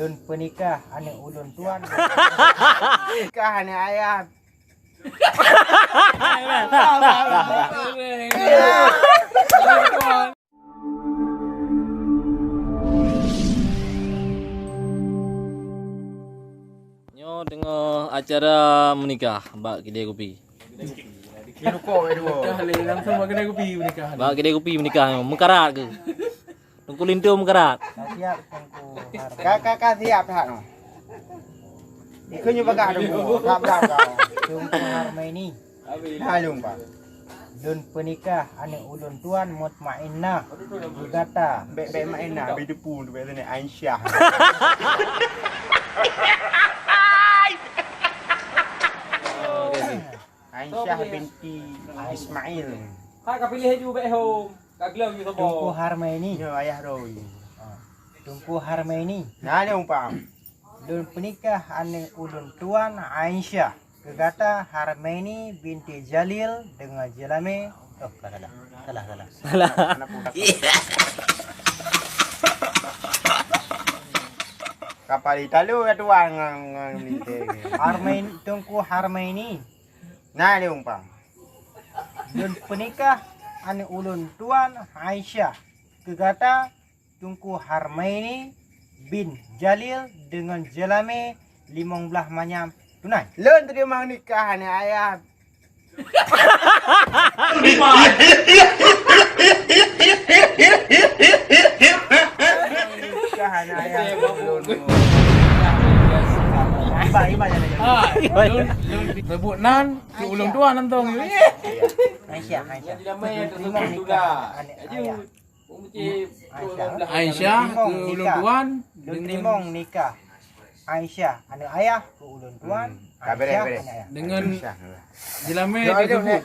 Dun penikah ane ulun tuan. Nikah ni ayah. Nyo tengok acara menikah bak kedai kopi. Rokok dua. Langsung buat kedai kopi menikah. Bak kedai kopi menikah mengkarat ke? Tungku lintu mengkarat. Siap tengku harmoni. Kakak siap tak no? Ikutnya bagak dulu. Tak berapa. Tengku harmoni. Halung pak. Dun penikah ane ulun tuan mutmainnah. Gugata. Baik-baik main nak. Baik depu tu baik ni Aisyah. Aisyah binti Ismail. Kak pilih ju baik home. Kak gelau ju Tengku sobo. harmoni. Ini ayah Roy. Tengku harmoni. Nah ni umpam. Dun penikah ane ulun tuan Aisyah. Gegata Harmeni binti Jalil dengan Jalame. Oh, salah. Anak budak. Kapal Italu ya tuan ngang ni. Harmeni Tengku Harmeni. Nah ni umpam. Dun penikah ane ulun tuan Aisyah. Gegata Tengku Harmeni bin Jalil dengan Jalame 15 manyam tunai. Lun terima nikah ni ayah. Nikah ni ayah. Iba jalan. Rebut nan ke ulung tuan nantong. Aisyah. Terima nikah. Ane ayah. Aisyah ke ulung tuan Dun trimong nikah. Aisyah ane ayah ke ulun tuan. Aisyah ane ayah. dengan jelame Yo dia yo sebut.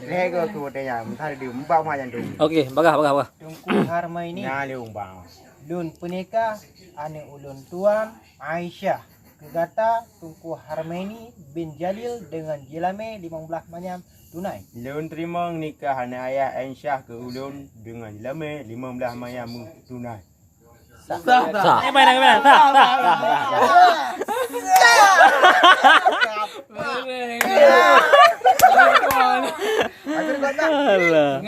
lego tu dia mentar dia umpam macam tu. Okey, bagah. Tengku Harmoni. Nah dia umpam. Dun penikah ane ulun tuan Aisyah. Gegata Tengku Harmoni bin Jalil dengan Jalame 15 manyam tunai. Lun terima nikah ni ayah Aisyah ke ulun dengan lama 15 mayam tunai. Sah. Gimana? Aku kata Alah.